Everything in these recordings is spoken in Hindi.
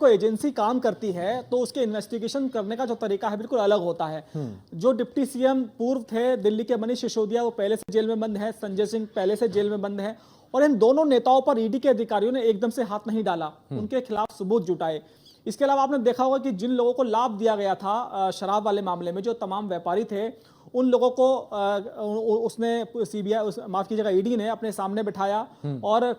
देखो एजेंसी काम करती है तो उसके इन्वेस्टिगेशन करने का जो तरीका है बिल्कुल अलग होता है। जो डिप्टी सीएम पूर्व थे दिल्ली के, मनीष सिसोदिया, वो पहले से जेल में बंद है, संजय सिंह पहले से जेल में बंद है, और इन दोनों नेताओं पर ईडी के अधिकारियों ने एकदम से हाथ नहीं डाला, उनके खिलाफ सबूत जुटाए। इसके अलावा आपने देखा होगा कि जिन लोगों को लाभ दिया गया था शराब वाले मामले में, जो तमाम व्यापारी थे, उन लोगों को उसने सीबीआई, माफ कीजिएगा, ईडी ने अपने सामने बिठाया और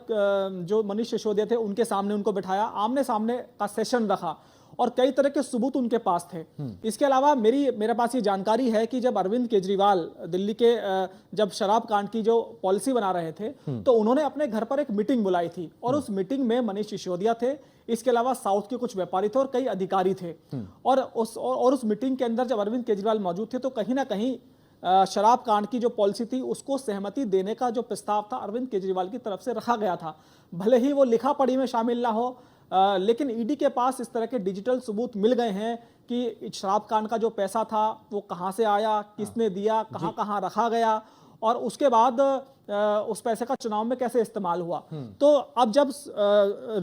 जो मनीष सिसोदिया थे उनके सामने उनको बिठाया, आमने सामने का सेशन रखा और कई तरह के सबूत उनके पास थे। इसके अलावा मेरे पास ये जानकारी है कि जब अरविंद केजरीवाल दिल्ली के जब शराब कांड की जो पॉलिसी बना रहे थे तो उन्होंने अपने घर पर एक मीटिंग बुलाई थी और उस मीटिंग में मनीष सिसोदिया थे, इसके अलावा साउथ के कुछ व्यापारी थे और कई अधिकारी थे। और उस मीटिंग के अंदर जब अरविंद केजरीवाल मौजूद थे तो कहीं ना कहीं शराब कांड की जो पॉलिसी थी उसको सहमति देने का जो प्रस्ताव था अरविंद केजरीवाल की तरफ से रखा गया था। भले ही वो लिखा पढ़ी में शामिल ना हो, लेकिन ईडी के पास इस तरह के डिजिटल सबूत मिल गए हैं कि शराब कांड का जो पैसा था वो कहां से आया, किसने दिया, कहां कहां रखा गया और उसके बाद उस पैसे का चुनाव में कैसे इस्तेमाल हुआ। तो अब जब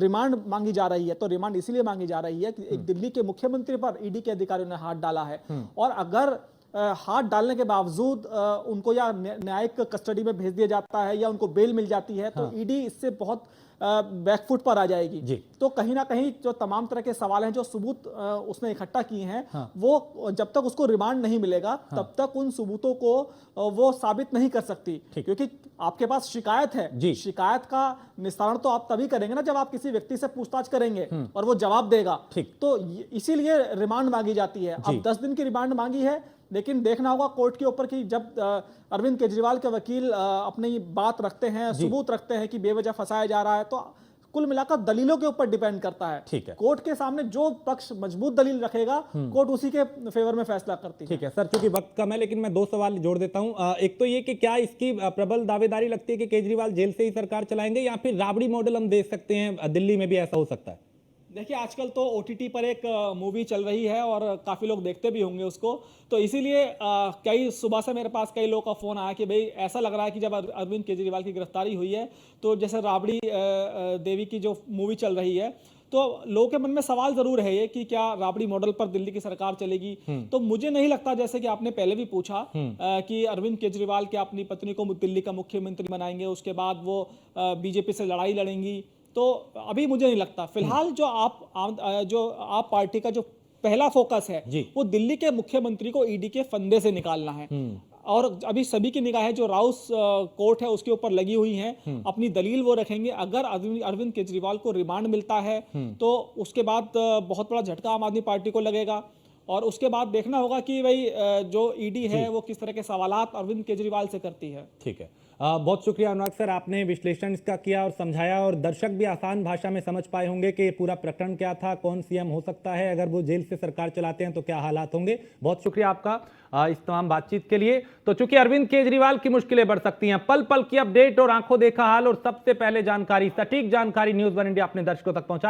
रिमांड मांगी जा रही है तो रिमांड इसीलिए मांगी जा रही है कि एक दिल्ली के मुख्यमंत्री पर ईडी के अधिकारियों ने हाथ डाला है और अगर हाथ डालने के बावजूद उनको या न्यायिक कस्टडी में भेज दिया जाता है या उनको बेल मिल जाती है तो ईडी इससे बहुत बैकफुट पर आ जाएगी। तो कहीं ना कहीं जो तमाम तरह के सवाल हैं, जो सबूत उसने इकट्ठा किए हैं, वो जब तक उसको रिमांड नहीं मिलेगा तब तक उन सबूतों को वो साबित नहीं कर सकती, क्योंकि आपके पास शिकायत है। शिकायत का निस्तारण तो आप तभी करेंगे ना जब आप किसी व्यक्ति से पूछताछ करेंगे और वो जवाब देगा। तो इसीलिए रिमांड मांगी जाती है। अब 10 दिन की रिमांड मांगी है, लेकिन देखना होगा कोर्ट के ऊपर कि जब अरविंद केजरीवाल के वकील अपनी बात रखते हैं, सबूत रखते हैं कि बेवजह फंसाया जा रहा है, तो कुल मिलाकर दलीलों के ऊपर डिपेंड करता है। ठीक है, कोर्ट के सामने जो पक्ष मजबूत दलील रखेगा कोर्ट उसी के फेवर में फैसला करती है। ठीक है सर, चूंकि वक्त कम है लेकिन मैं 2 सवाल जोड़ देता हूं। एक तो ये कि क्या इसकी प्रबल दावेदारी लगती है कि केजरीवाल जेल से ही सरकार चलाएंगे या फिर राबड़ी मॉडल हम देख सकते हैं, दिल्ली में भी ऐसा हो सकता है? देखिए आजकल तो ओटीटी पर एक मूवी चल रही है और काफ़ी लोग देखते भी होंगे उसको, तो इसीलिए कई सुबह से मेरे पास कई लोगों का फ़ोन आया कि भाई ऐसा लग रहा है कि जब अरविंद केजरीवाल की गिरफ्तारी हुई है तो जैसे राबड़ी देवी की जो मूवी चल रही है तो लोगों के मन में सवाल जरूर है ये कि क्या राबड़ी मॉडल पर दिल्ली की सरकार चलेगी। तो मुझे नहीं लगता, जैसे कि आपने पहले भी पूछा, कि अरविंद केजरीवाल के अपनी पत्नी को दिल्ली का मुख्यमंत्री बनाएंगे, उसके बाद वो बीजेपी से लड़ाई लड़ेंगी, तो अभी मुझे नहीं लगता। फिलहाल जो आप पार्टी का जो पहला फोकस है वो दिल्ली के मुख्यमंत्री को ईडी के फंदे से निकालना है और अभी सभी की निगाहें जो राउस कोर्ट है उसके ऊपर लगी हुई हैं। अपनी दलील वो रखेंगे। अगर अरविंद केजरीवाल को रिमांड मिलता है तो उसके बाद बहुत बड़ा झटका आम आदमी पार्टी को लगेगा और उसके बाद देखना होगा कि भाई जो ईडी है वो किस तरह के सवालात अरविंद केजरीवाल से करती है। ठीक है, बहुत शुक्रिया अनुराग सर, आपने विश्लेषण इसका किया और समझाया और दर्शक भी आसान भाषा में समझ पाए होंगे कि पूरा प्रकरण क्या था, कौन सीएम हो सकता है, अगर वो जेल से सरकार चलाते हैं तो क्या हालात होंगे। बहुत शुक्रिया आपका इस तमाम बातचीत के लिए। तो चूंकि अरविंद केजरीवाल की मुश्किलें बढ़ सकती हैं, पल पल की अपडेट और आंखों देखा हाल और सबसे पहले जानकारी, सटीक जानकारी न्यूज़ 1 इंडिया अपने दर्शकों तक पहुंचा